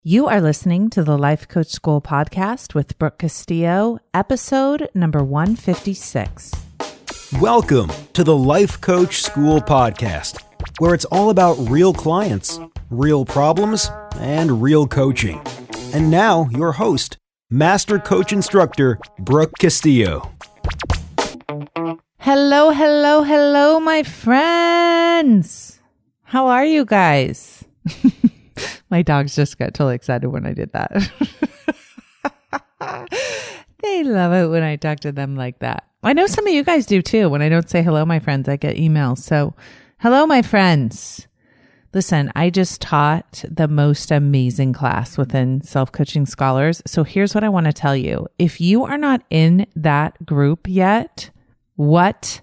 You are listening to the Life Coach School podcast with Brooke Castillo, episode number 156. Welcome to the Life Coach School podcast, where it's all about real clients, real problems, and real coaching. And now, your host, Master Coach Instructor, Brooke Castillo. Hello, my friends. How are you guys? My dogs just got totally excited when I did that. They love it when I talk to them like that. I know some of you guys do too. When I don't say hello, my friends, I get emails. So, hello, my friends. Listen, I just taught the most amazing class within Self-Coaching Scholars. So here's what I want to tell you. If you are not in that group yet, what?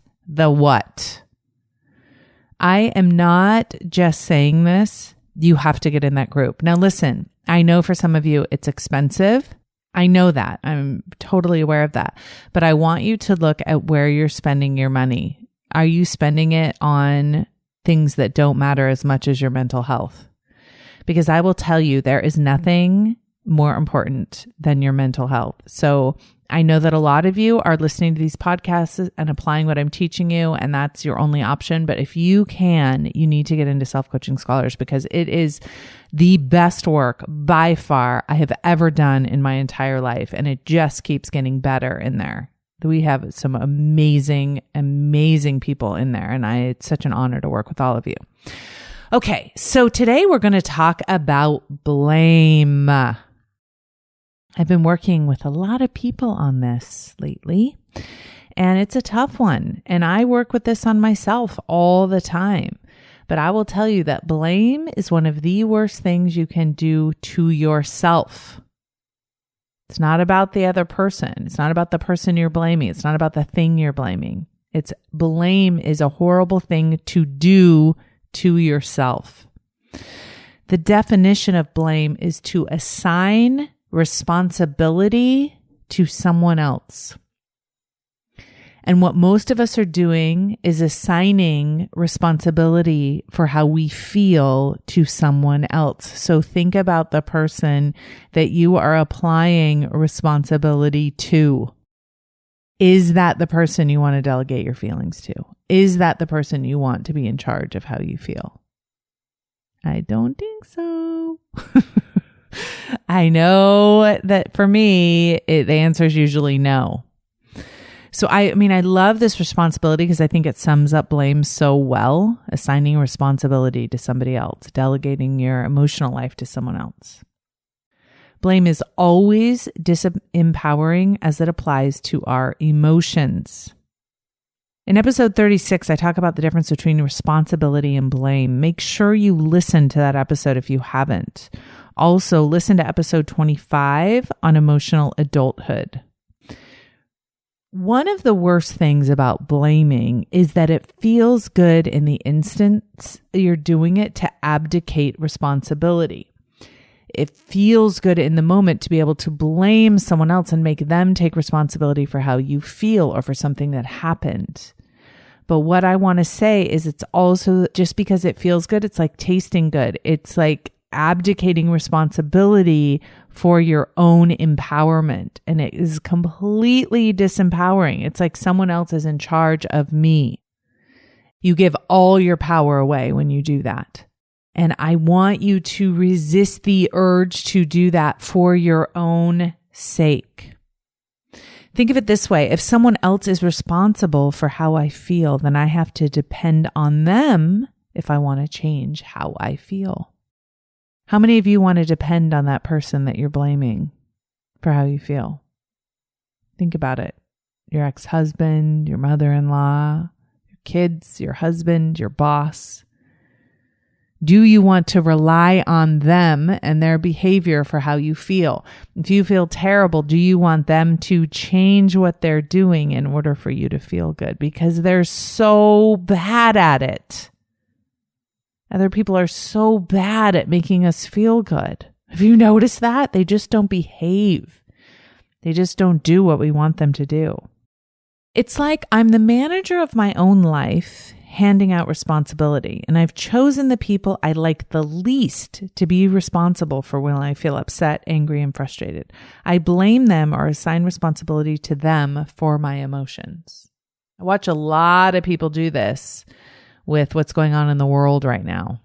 I am not just saying this. You have to get in that group. Now, listen, I know for some of you it's expensive. I know that. I'm totally aware of that. But I want you to look at where you're spending your money. Are you spending it on things that don't matter as much as your mental health? Because I will tell you, there is nothing more important than your mental health. So I know that a lot of you are listening to these podcasts and applying what I'm teaching you, and that's your only option. But if you can, you need to get into Self-Coaching Scholars because it is the best work by far I have ever done in my entire life. And it just keeps getting better in there. We have some amazing people in there. And it's such an honor to work with all of you. Okay, so today we're going to talk about blame. I've been working with a lot of people on this lately, and it's a tough one. And I work with this on myself all the time. But I will tell you that blame is one of the worst things you can do to yourself. It's not about the other person. It's not about the person you're blaming. It's not about the thing you're blaming. Blame is a horrible thing to do to yourself. The definition of blame is to assign responsibility to someone else. And what most of us are doing is assigning responsibility for how we feel to someone else. So think about the person that you are applying responsibility to. Is that the person you want to delegate your feelings to? Is that the person you want to be in charge of how you feel? I don't think so. I know that for me, the answer is usually no. So I love this responsibility because I think it sums up blame so well, assigning responsibility to somebody else, delegating your emotional life to someone else. Blame is always disempowering as it applies to our emotions. In episode 36, I talk about the difference between responsibility and blame. Make sure you listen to that episode if you haven't. Also, listen to episode 25 on emotional adulthood. One of the worst things about blaming is that it feels good in the instance you're doing it to abdicate responsibility. It feels good in the moment to be able to blame someone else and make them take responsibility for how you feel or for something that happened. But what I want to say is it's also just because it feels good, it's like tasting good. It's like abdicating responsibility for your own empowerment. And it is completely disempowering. It's like someone else is in charge of me. You give all your power away when you do that. And I want you to resist the urge to do that for your own sake. Think of it this way. If someone else is responsible for how I feel, then I have to depend on them if I want to change how I feel. How many of you want to depend on that person that you're blaming for how you feel? Think about it. Your ex-husband, your mother-in-law, your kids, your husband, your boss. Do you want to rely on them and their behavior for how you feel? If you feel terrible, do you want them to change what they're doing in order for you to feel good? Because they're so bad at it. Other people are so bad at making us feel good. Have you noticed that? They just don't behave. They just don't do what we want them to do. It's like I'm the manager of my own life handing out responsibility. And I've chosen the people I like the least to be responsible for when I feel upset, angry, and frustrated. I blame them or assign responsibility to them for my emotions. I watch a lot of people do this with what's going on in the world right now,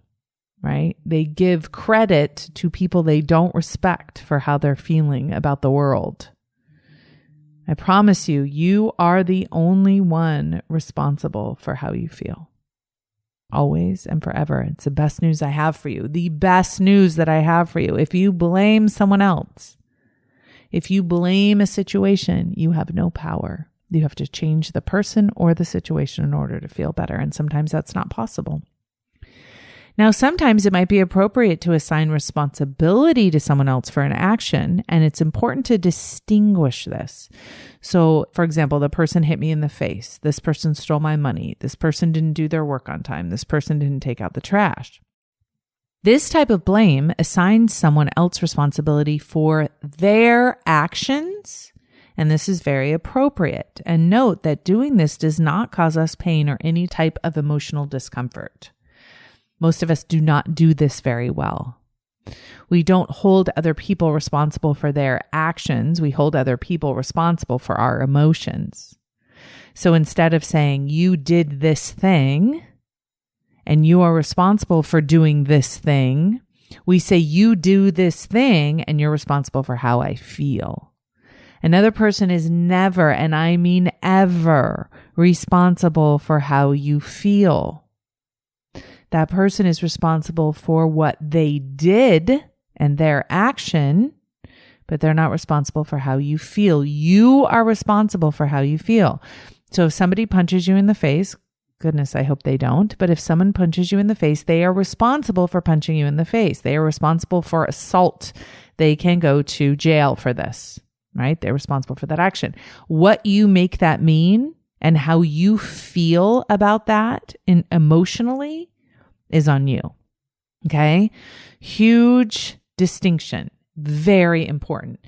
right? They give credit to people they don't respect for how they're feeling about the world. I promise you, you are the only one responsible for how you feel. Always and forever. It's the best news I have for you. The best news that I have for you. If you blame someone else, if you blame a situation, you have no power. You have to change the person or the situation in order to feel better. And sometimes that's not possible. Now, sometimes it might be appropriate to assign responsibility to someone else for an action, and it's important to distinguish this. So, for example, the person hit me in the face. This person stole my money. This person didn't do their work on time. This person didn't take out the trash. This type of blame assigns someone else responsibility for their actions, and this is very appropriate. And note that doing this does not cause us pain or any type of emotional discomfort. Most of us do not do this very well. We don't hold other people responsible for their actions. We hold other people responsible for our emotions. So instead of saying, you did this thing and you are responsible for doing this thing, we say, you do this thing and you're responsible for how I feel. Another person is never, and I mean ever, responsible for how you feel. That person is responsible for what they did and their action, but they're not responsible for how you feel. You are responsible for how you feel. So if somebody punches you in the face, goodness, I hope they don't, but if someone punches you in the face, they are responsible for punching you in the face. They are responsible for assault. They can go to jail for this, right? They're responsible for that action. What you make that mean and how you feel about that emotionally is on you. Okay? Huge distinction. Very important.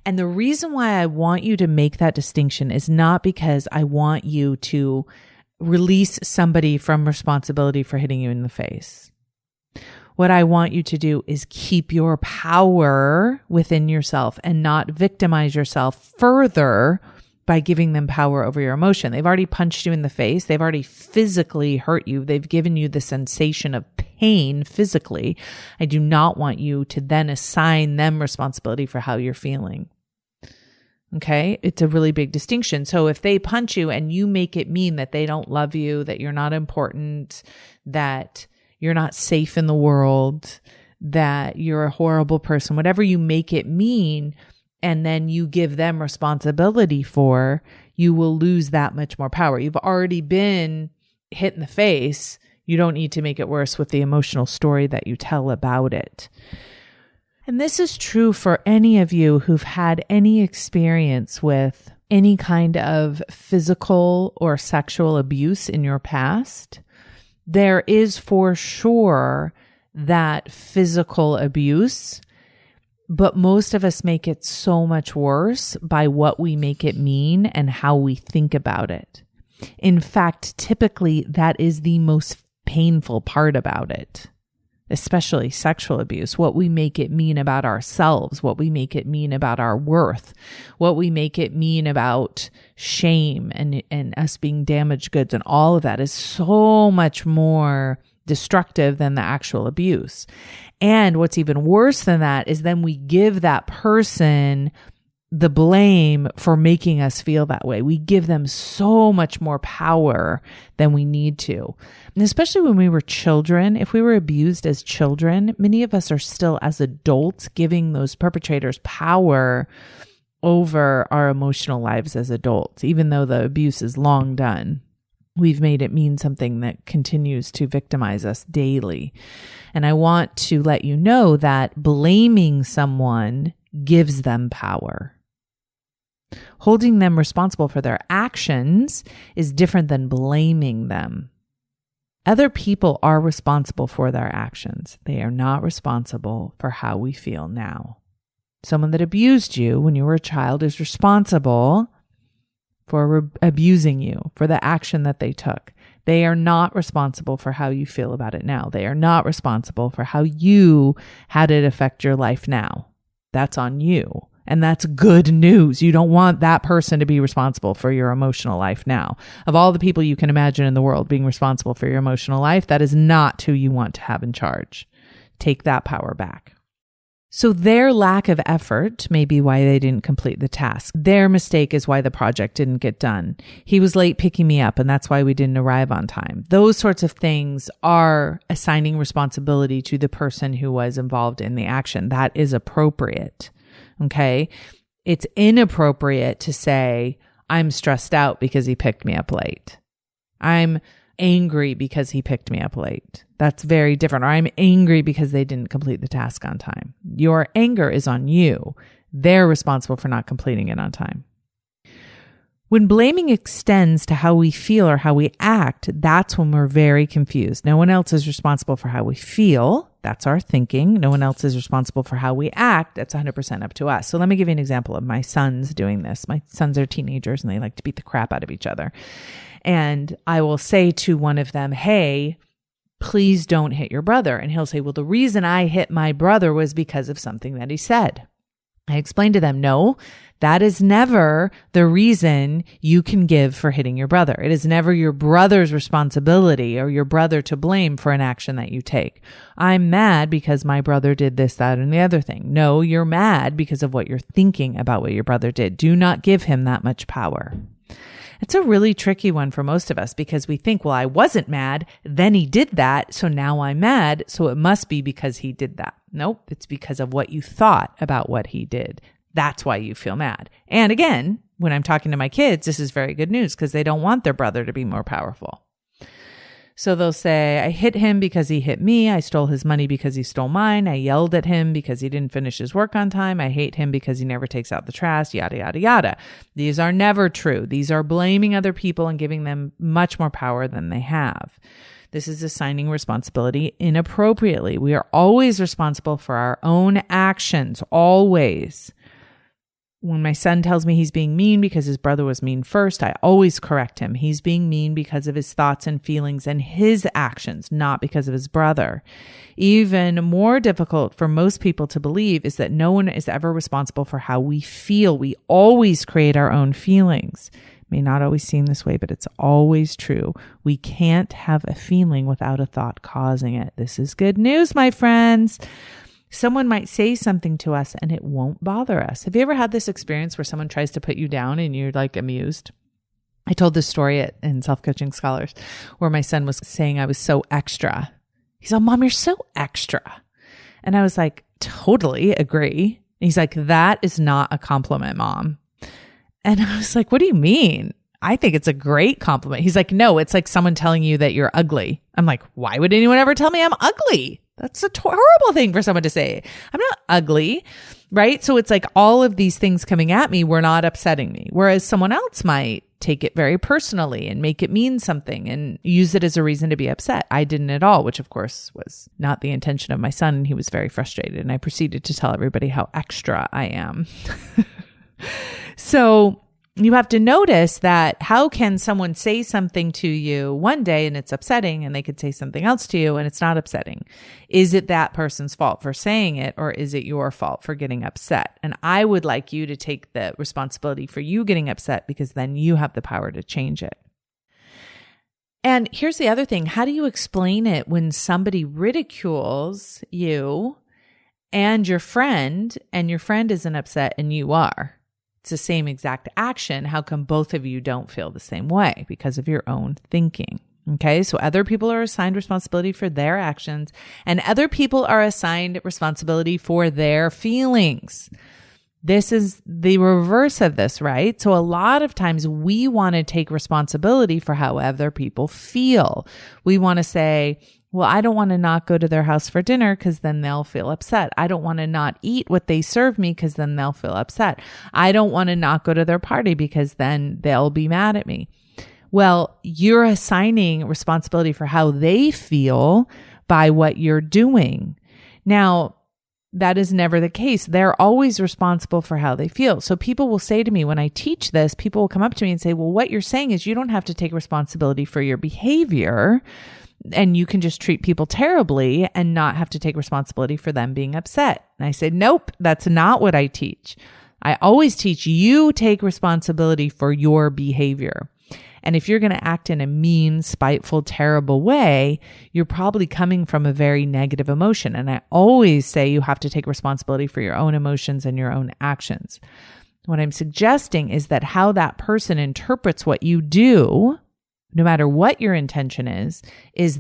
And the reason why I want you to make that distinction is not because I want you to release somebody from responsibility for hitting you in the face. What I want you to do is keep your power within yourself and not victimize yourself further by giving them power over your emotion. They've already punched you in the face. They've already physically hurt you. They've given you the sensation of pain physically. I do not want you to then assign them responsibility for how you're feeling. Okay? It's a really big distinction. So if they punch you and you make it mean that they don't love you, that you're not important, that you're not safe in the world, that you're a horrible person, whatever you make it mean, and then you give them responsibility for, you will lose that much more power. You've already been hit in the face. You don't need to make it worse with the emotional story that you tell about it. And this is true for any of you who've had any experience with any kind of physical or sexual abuse in your past. There is for sure that physical abuse, but most of us make it so much worse by what we make it mean and how we think about it. In fact, typically that is the most painful part about it, especially sexual abuse, what we make it mean about ourselves, what we make it mean about our worth, what we make it mean about shame and us being damaged goods, and all of that is so much more destructive than the actual abuse. And what's even worse than that is then we give that person the blame for making us feel that way. We give them so much more power than we need to. And especially when we were children, if we were abused as children, many of us are still as adults giving those perpetrators power over our emotional lives as adults, even though the abuse is long done. We've made it mean something that continues to victimize us daily. And I want to let you know that blaming someone gives them power. Holding them responsible for their actions is different than blaming them. Other people are responsible for their actions. They are not responsible for how we feel now. Someone that abused you when you were a child is responsible for abusing you, for the action that they took. They are not responsible for how you feel about it now. They are not responsible for how you had it affect your life now. That's on you. And that's good news. You don't want that person to be responsible for your emotional life now. Of all the people you can imagine in the world being responsible for your emotional life, that is not who you want to have in charge. Take that power back. So their lack of effort may be why they didn't complete the task. Their mistake is why the project didn't get done. He was late picking me up, and that's why we didn't arrive on time. Those sorts of things are assigning responsibility to the person who was involved in the action. That is appropriate. Okay? It's inappropriate to say, I'm stressed out because he picked me up late. I'm angry because he picked me up late. That's very different. Or I'm angry because they didn't complete the task on time. Your anger is on you. They're responsible for not completing it on time. When blaming extends to how we feel or how we act, that's when we're very confused. No one else is responsible for how we feel. That's our thinking. No one else is responsible for how we act. That's 100% up to us. So let me give you an example of my sons doing this. My sons are teenagers and they like to beat the crap out of each other. And I will say to one of them, hey, please don't hit your brother. And he'll say, well, the reason I hit my brother was because of something that he said. I explained to them, no, that is never the reason you can give for hitting your brother. It is never your brother's responsibility or your brother to blame for an action that you take. I'm mad because my brother did this, that, and the other thing. No, you're mad because of what you're thinking about what your brother did. Do not give him that much power. It's a really tricky one for most of us because we think, well, I wasn't mad, then he did that, so now I'm mad, so it must be because he did that. Nope, it's because of what you thought about what he did. That's why you feel mad. And again, when I'm talking to my kids, this is very good news because they don't want their brother to be more powerful. So they'll say, I hit him because he hit me. I stole his money because he stole mine. I yelled at him because he didn't finish his work on time. I hate him because he never takes out the trash, yada, yada, yada. These are never true. These are blaming other people and giving them much more power than they have. This is assigning responsibility inappropriately. We are always responsible for our own actions, always. When my son tells me he's being mean because his brother was mean first, I always correct him. He's being mean because of his thoughts and feelings and his actions, not because of his brother. Even more difficult for most people to believe is that no one is ever responsible for how we feel. We always create our own feelings. It may not always seem this way, but it's always true. We can't have a feeling without a thought causing it. This is good news, my friends. Someone might say something to us and it won't bother us. Have you ever had this experience where someone tries to put you down and you're like amused? I told this story in Self-Coaching Scholars where my son was saying I was so extra. He's like, Mom, you're so extra. And I was like, totally agree. And he's like, that is not a compliment, Mom. And I was like, what do you mean? I think it's a great compliment. He's like, no, it's like someone telling you that you're ugly. I'm like, why would anyone ever tell me I'm ugly? That's a horrible thing for someone to say. I'm not ugly, right? So it's like all of these things coming at me were not upsetting me. Whereas someone else might take it very personally and make it mean something and use it as a reason to be upset. I didn't at all, which of course was not the intention of my son. And he was very frustrated. And I proceeded to tell everybody how extra I am. So you have to notice that how can someone say something to you one day and it's upsetting and they could say something else to you and it's not upsetting? Is it that person's fault for saying it or is it your fault for getting upset? And I would like you to take the responsibility for you getting upset because then you have the power to change it. And here's the other thing. How do you explain it when somebody ridicules you and your friend isn't upset and you are? It's the same exact action. How come both of you don't feel the same way? Because of your own thinking. Okay. So other people are assigned responsibility for their actions and other people are assigned responsibility for their feelings. This is the reverse of this, right? So a lot of times we want to take responsibility for how other people feel. We want to say, well, I don't want to not go to their house for dinner because then they'll feel upset. I don't want to not eat what they serve me because then they'll feel upset. I don't want to not go to their party because then they'll be mad at me. Well, you're assigning responsibility for how they feel by what you're doing. Now, that is never the case. They're always responsible for how they feel. So people will say to me when I teach this, people will come up to me and say, well, what you're saying is you don't have to take responsibility for your behavior and you can just treat people terribly and not have to take responsibility for them being upset. And I say, nope, that's not what I teach. I always teach you take responsibility for your behavior. And if you're going to act in a mean, spiteful, terrible way, you're probably coming from a very negative emotion. And I always say you have to take responsibility for your own emotions and your own actions. What I'm suggesting is that how that person interprets what you do, no matter what your intention is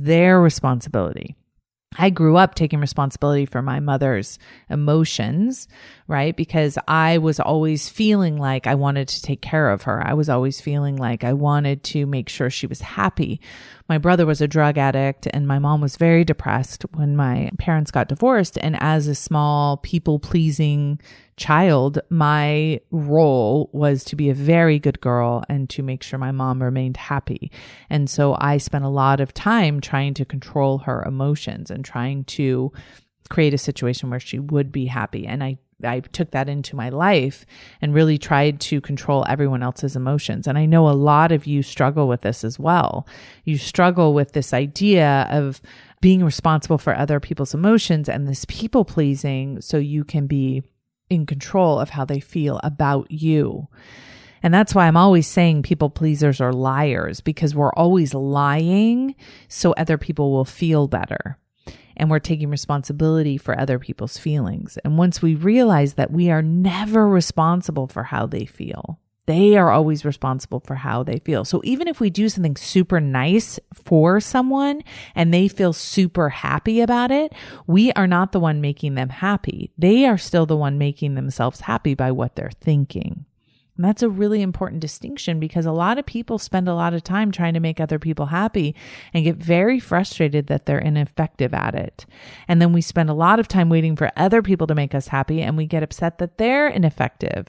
their responsibility. I grew up taking responsibility for my mother's emotions, right? Because I was always feeling like I wanted to take care of her. I was always feeling like I wanted to make sure she was happy. My brother was a drug addict and my mom was very depressed when my parents got divorced. And as a small people-pleasing child, my role was to be a very good girl and to make sure my mom remained happy. And so I spent a lot of time trying to control her emotions and trying to create a situation where she would be happy. And I took that into my life and really tried to control everyone else's emotions. And I know a lot of you struggle with this as well. You struggle with this idea of being responsible for other people's emotions and this people pleasing so you can be in control of how they feel about you. And that's why I'm always saying people pleasers are liars, because we're always lying so other people will feel better. And we're taking responsibility for other people's feelings. And once we realize that we are never responsible for how they feel, they are always responsible for how they feel. So even if we do something super nice for someone and they feel super happy about it, we are not the one making them happy. They are still the one making themselves happy by what they're thinking. And that's a really important distinction, because a lot of people spend a lot of time trying to make other people happy and get very frustrated that they're ineffective at it. And then we spend a lot of time waiting for other people to make us happy and we get upset that they're ineffective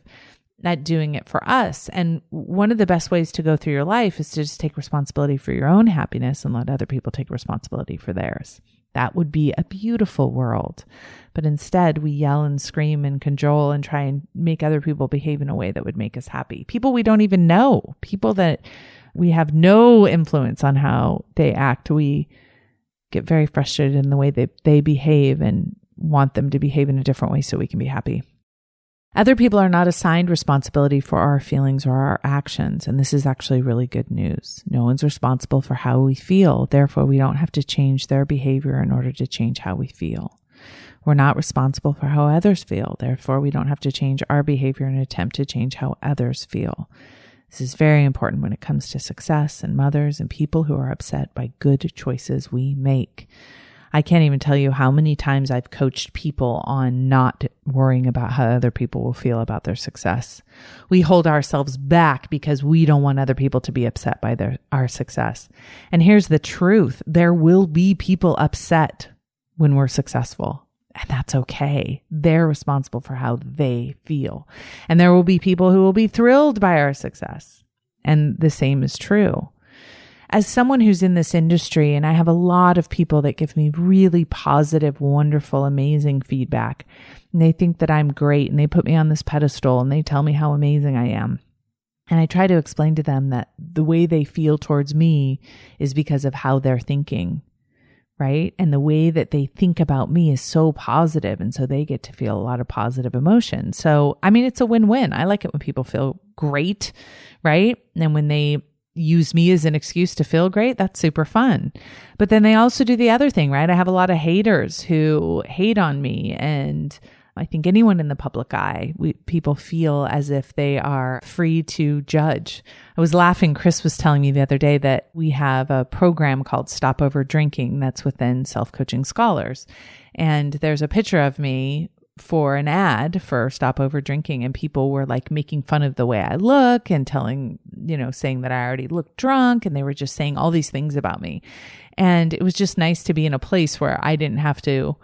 at doing it for us. And one of the best ways to go through your life is to just take responsibility for your own happiness and let other people take responsibility for theirs. That would be a beautiful world. But instead, we yell and scream and cajole and try and make other people behave in a way that would make us happy. People we don't even know, people that we have no influence on how they act. We get very frustrated in the way they behave and want them to behave in a different way so we can be happy. Other people are not assigned responsibility for our feelings or our actions, and this is actually really good news. No one's responsible for how we feel, therefore we don't have to change their behavior in order to change how we feel. We're not responsible for how others feel, therefore we don't have to change our behavior in an attempt to change how others feel. This is very important when it comes to success and mothers and people who are upset by good choices we make. I can't even tell you how many times I've coached people on not worrying about how other people will feel about their success. We hold ourselves back because we don't want other people to be upset by our success. And here's the truth. There will be people upset when we're successful. And that's okay. They're responsible for how they feel. And there will be people who will be thrilled by our success. And the same is true. As someone who's in this industry, and I have a lot of people that give me really positive, wonderful, amazing feedback, and they think that I'm great, and they put me on this pedestal, and they tell me how amazing I am. And I try to explain to them that the way they feel towards me is because of how they're thinking, right? And the way that they think about me is so positive, and so they get to feel a lot of positive emotion. So, I mean, it's a win-win. I like it when people feel great, right? And when they use me as an excuse to feel great, that's super fun. But then they also do the other thing, right? I have a lot of haters who hate on me. And I think anyone in the public eye, people feel as if they are free to judge. I was laughing. Chris was telling me the other day that we have a program called Stop Over Drinking that's within Self-Coaching Scholars. And there's a picture of me for an ad for Stop Over Drinking, and people were like making fun of the way I look and saying that I already looked drunk, and they were just saying all these things about me. And it was just nice to be in a place where I didn't have to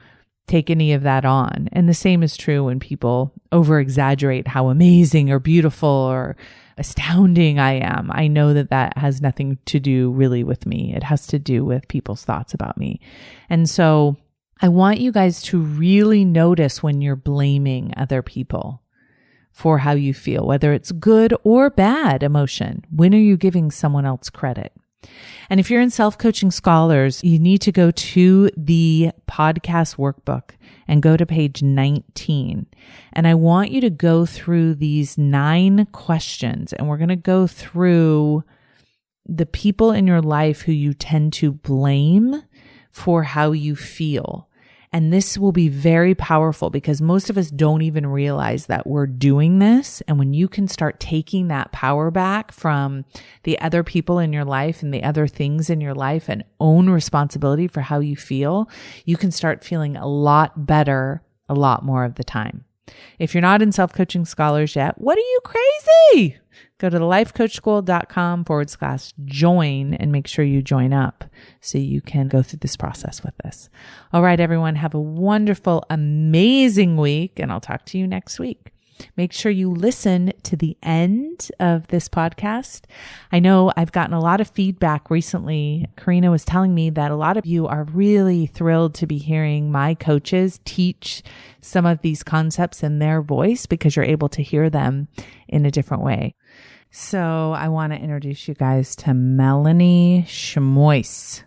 take any of that on. And the same is true when people over exaggerate how amazing or beautiful or astounding I am. I know that that has nothing to do really with me. It has to do with people's thoughts about me. And so I want you guys to really notice when you're blaming other people for how you feel, whether it's good or bad emotion. When are you giving someone else credit? And if you're in Self-Coaching Scholars, you need to go to the podcast workbook and go to page 19. And I want you to go through these 9 questions, and we're going to go through the people in your life who you tend to blame for how you feel. And this will be very powerful because most of us don't even realize that we're doing this. And when you can start taking that power back from the other people in your life and the other things in your life and own responsibility for how you feel, you can start feeling a lot better a lot more of the time. If you're not in Self-Coaching Scholars yet, what are you crazy? Go to thelifecoachschool.com/join and make sure you join up so you can go through this process with us. All right, everyone, have a wonderful, amazing week, and I'll talk to you next week. Make sure you listen to the end of this podcast. I know I've gotten a lot of feedback recently. Karina was telling me that a lot of you are really thrilled to be hearing my coaches teach some of these concepts in their voice because you're able to hear them in a different way. So I want to introduce you guys to Melanie Schmois.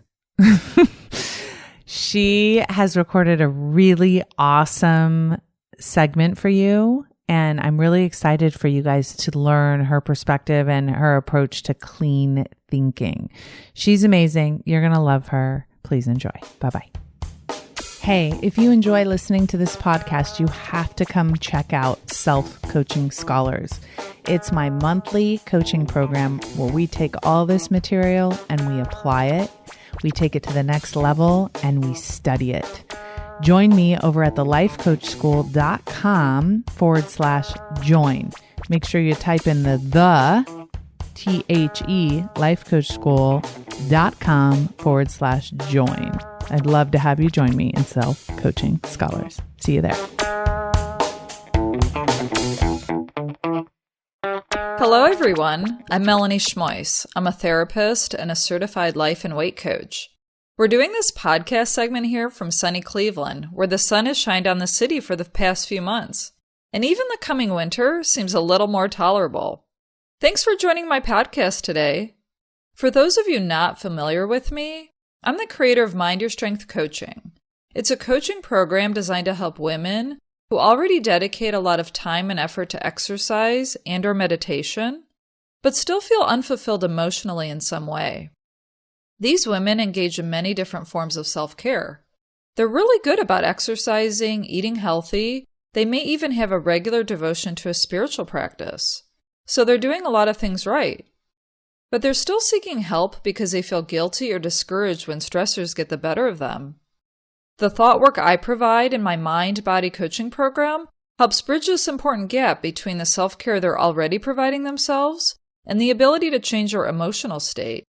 She has recorded a really awesome segment for you. And I'm really excited for you guys to learn her perspective and her approach to clean thinking. She's amazing. You're going to love her. Please enjoy. Bye-bye. Hey, if you enjoy listening to this podcast, you have to come check out Self-Coaching Scholars. It's my monthly coaching program where we take all this material and we apply it. We take it to the next level and we study it. Join me over at thelifecoachschool.com/join. Make sure you type in the THE lifecoachschool.com/join. I'd love to have you join me in Self-Coaching Scholars. See you there. Hello, everyone. I'm Melanie Schmois. I'm a therapist and a certified life and weight coach. We're doing this podcast segment here from sunny Cleveland, where the sun has shined on the city for the past few months. And even the coming winter seems a little more tolerable. Thanks for joining my podcast today. For those of you not familiar with me, I'm the creator of Mind Your Strength Coaching. It's a coaching program designed to help women who already dedicate a lot of time and effort to exercise and/or meditation, but still feel unfulfilled emotionally in some way. These women engage in many different forms of self-care. They're really good about exercising, eating healthy. They may even have a regular devotion to a spiritual practice. So they're doing a lot of things right. But they're still seeking help because they feel guilty or discouraged when stressors get the better of them. The thought work I provide in my mind-body coaching program helps bridge this important gap between the self-care they're already providing themselves and the ability to change their emotional state.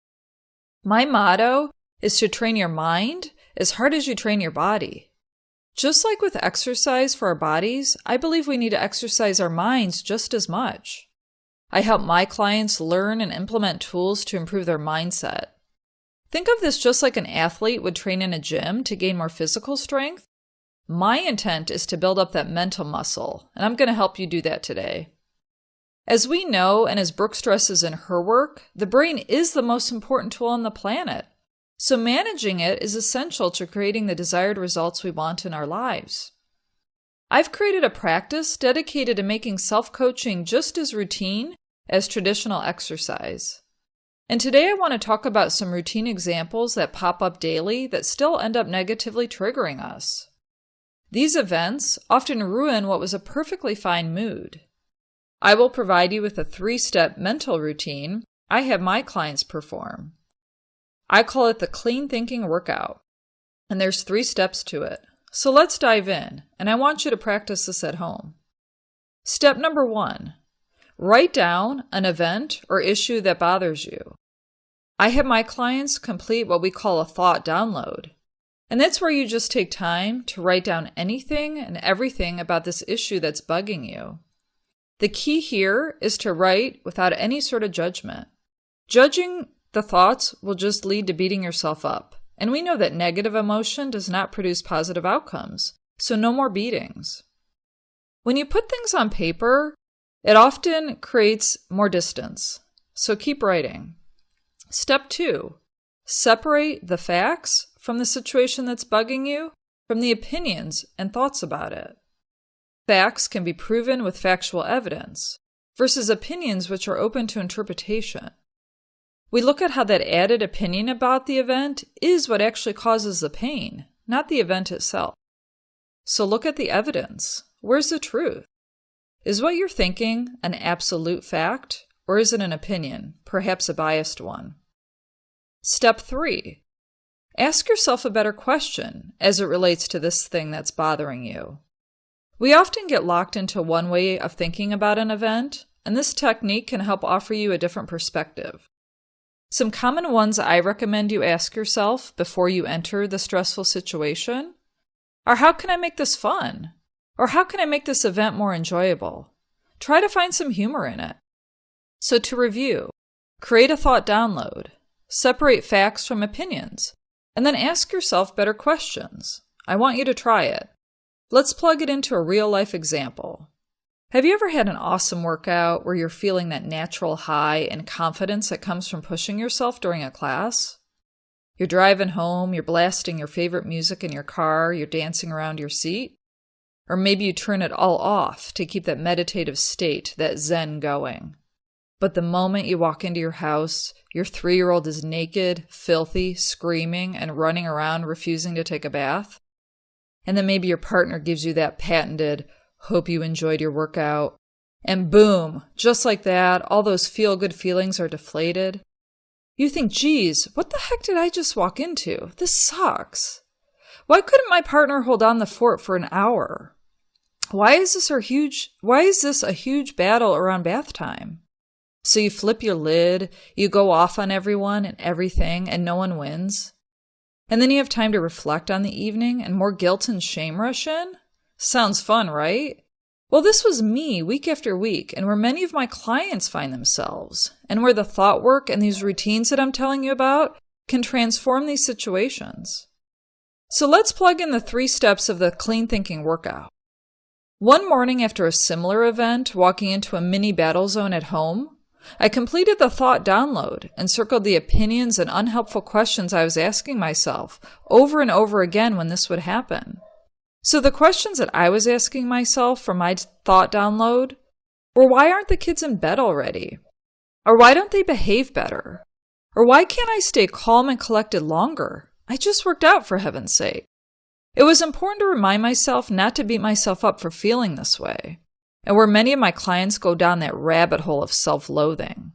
My motto is to train your mind as hard as you train your body. Just like with exercise for our bodies, I believe we need to exercise our minds just as much. I help my clients learn and implement tools to improve their mindset. Think of this just like an athlete would train in a gym to gain more physical strength. My intent is to build up that mental muscle, and I'm going to help you do that today. As we know, and as Brooke stresses in her work, the brain is the most important tool on the planet. So managing it is essential to creating the desired results we want in our lives. I've created a practice dedicated to making self-coaching just as routine as traditional exercise. And today I want to talk about some routine examples that pop up daily that still end up negatively triggering us. These events often ruin what was a perfectly fine mood. I will provide you with a 3-step mental routine I have my clients perform. I call it the clean thinking workout, and there's 3 steps to it. So let's dive in, and I want you to practice this at home. Step number 1, write down an event or issue that bothers you. I have my clients complete what we call a thought download, and that's where you just take time to write down anything and everything about this issue that's bugging you. The key here is to write without any sort of judgment. Judging the thoughts will just lead to beating yourself up. And we know that negative emotion does not produce positive outcomes, so no more beatings. When you put things on paper, it often creates more distance, so keep writing. Step 2, separate the facts from the situation that's bugging you from the opinions and thoughts about it. Facts can be proven with factual evidence versus opinions which are open to interpretation. We look at how that added opinion about the event is what actually causes the pain, not the event itself. So look at the evidence. Where's the truth? Is what you're thinking an absolute fact, or is it an opinion, perhaps a biased one? Step 3. Ask yourself a better question as it relates to this thing that's bothering you. We often get locked into one way of thinking about an event, and this technique can help offer you a different perspective. Some common ones I recommend you ask yourself before you enter the stressful situation are, how can I make this fun? Or how can I make this event more enjoyable? Try to find some humor in it. So to review, create a thought download, separate facts from opinions, and then ask yourself better questions. I want you to try it. Let's plug it into a real-life example. Have you ever had an awesome workout where you're feeling that natural high and confidence that comes from pushing yourself during a class? You're driving home, you're blasting your favorite music in your car, you're dancing around your seat. Or maybe you turn it all off to keep that meditative state, that zen going. But the moment you walk into your house, your 3-year-old is naked, filthy, screaming, and running around refusing to take a bath. And then maybe your partner gives you that patented, hope you enjoyed your workout. And boom, just like that, all those feel-good feelings are deflated. You think, geez, what the heck did I just walk into? This sucks. Why couldn't my partner hold on the fort for an hour? Why is this a huge battle around bath time? So you flip your lid, you go off on everyone and everything, and no one wins. And then you have time to reflect on the evening and more guilt and shame rush in? Sounds fun, right? Well, this was me week after week, and where many of my clients find themselves, and where the thought work and these routines that I'm telling you about can transform these situations. So let's plug in the 3 steps of the clean thinking workout. One morning after a similar event, walking into a mini battle zone at home, I completed the thought download and circled the opinions and unhelpful questions I was asking myself over and over again when this would happen. So the questions that I was asking myself from my thought download were, why aren't the kids in bed already? Or why don't they behave better? Or why can't I stay calm and collected longer? I just worked out, for heaven's sake. It was important to remind myself not to beat myself up for feeling this way, and where many of my clients go down that rabbit hole of self-loathing.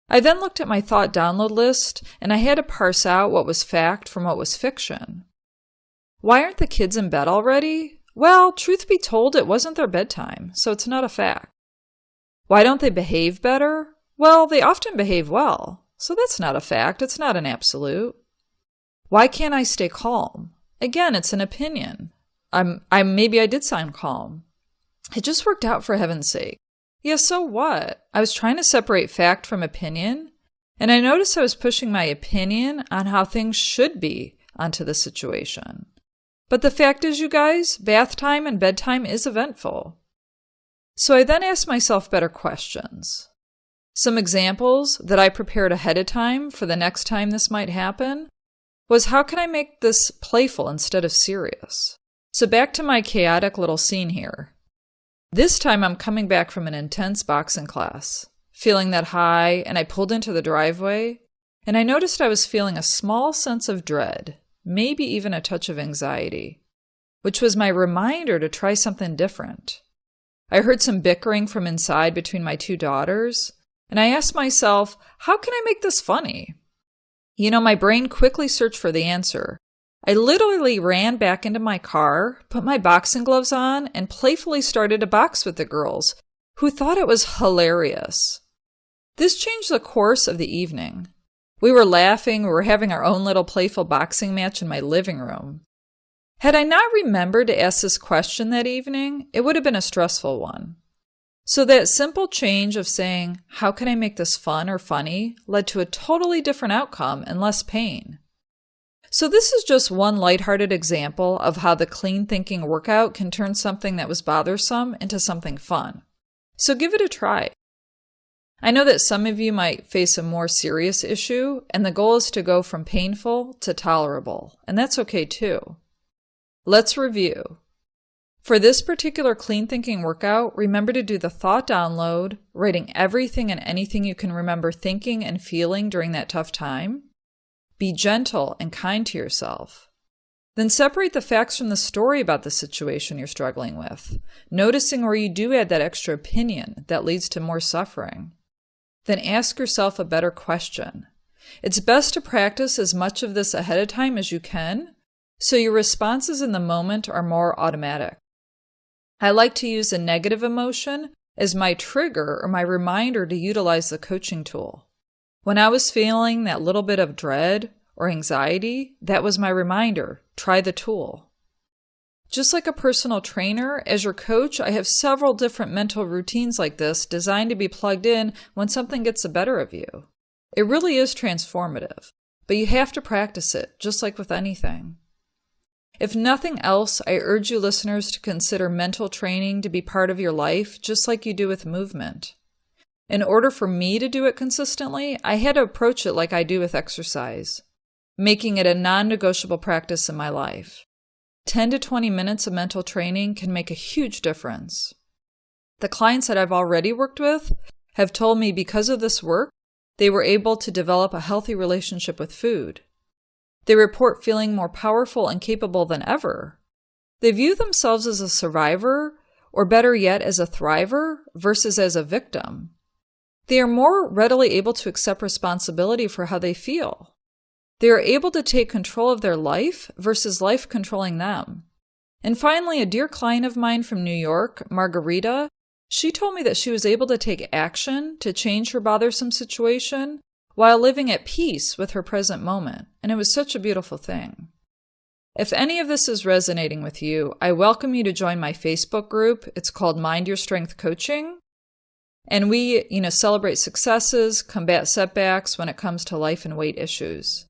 I then looked at my thought download list, and I had to parse out what was fact from what was fiction. Why aren't the kids in bed already? Well, truth be told, it wasn't their bedtime, so it's not a fact. Why don't they behave better? Well, they often behave well, so that's not a fact, it's not an absolute. Why can't I stay calm? Again, it's an opinion. Maybe I did sound calm. It just worked out, for heaven's sake. Yeah, so what? I was trying to separate fact from opinion, and I noticed I was pushing my opinion on how things should be onto the situation. But the fact is, you guys, bath time and bedtime is eventful. So I then asked myself better questions. Some examples that I prepared ahead of time for the next time this might happen was, how can I make this playful instead of serious? So back to my chaotic little scene here. This time I'm coming back from an intense boxing class, feeling that high, and I pulled into the driveway, and I noticed I was feeling a small sense of dread, maybe even a touch of anxiety, which was my reminder to try something different. I heard some bickering from inside between my 2 daughters, and I asked myself, how can I make this funny? You know, my brain quickly searched for the answer. I literally ran back into my car, put my boxing gloves on, and playfully started to box with the girls, who thought it was hilarious. This changed the course of the evening. We were laughing, we were having our own little playful boxing match in my living room. Had I not remembered to ask this question that evening, it would have been a stressful one. So that simple change of saying, how can I make this fun or funny, led to a totally different outcome and less pain. So this is just one lighthearted example of how the clean thinking workout can turn something that was bothersome into something fun. So give it a try. I know that some of you might face a more serious issue, and the goal is to go from painful to tolerable, and that's okay too. Let's review. For this particular clean thinking workout, remember to do the thought download, writing everything and anything you can remember thinking and feeling during that tough time. Be gentle and kind to yourself. Then separate the facts from the story about the situation you're struggling with, noticing where you do add that extra opinion that leads to more suffering. Then ask yourself a better question. It's best to practice as much of this ahead of time as you can, so your responses in the moment are more automatic. I like to use a negative emotion as my trigger or my reminder to utilize the coaching tool. When I was feeling that little bit of dread or anxiety, that was my reminder, try the tool. Just like a personal trainer, as your coach, I have several different mental routines like this designed to be plugged in when something gets the better of you. It really is transformative, but you have to practice it, just like with anything. If nothing else, I urge you listeners to consider mental training to be part of your life, just like you do with movement. In order for me to do it consistently, I had to approach it like I do with exercise, making it a non-negotiable practice in my life. 10 to 20 minutes of mental training can make a huge difference. The clients that I've already worked with have told me because of this work, they were able to develop a healthy relationship with food. They report feeling more powerful and capable than ever. They view themselves as a survivor, or better yet, as a thriver versus as a victim. They are more readily able to accept responsibility for how they feel. They are able to take control of their life versus life controlling them. And finally, a dear client of mine from New York, Margarita, she told me that she was able to take action to change her bothersome situation while living at peace with her present moment. And it was such a beautiful thing. If any of this is resonating with you, I welcome you to join my Facebook group. It's called Mind Your Strength Coaching. And we, celebrate successes, combat setbacks when it comes to life and weight issues.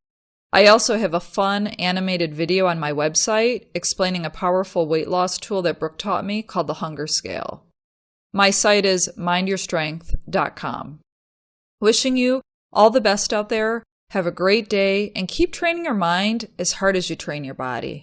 I also have a fun animated video on my website explaining a powerful weight loss tool that Brooke taught me called the Hunger Scale. My site is mindyourstrength.com. Wishing you all the best out there. Have a great day and keep training your mind as hard as you train your body.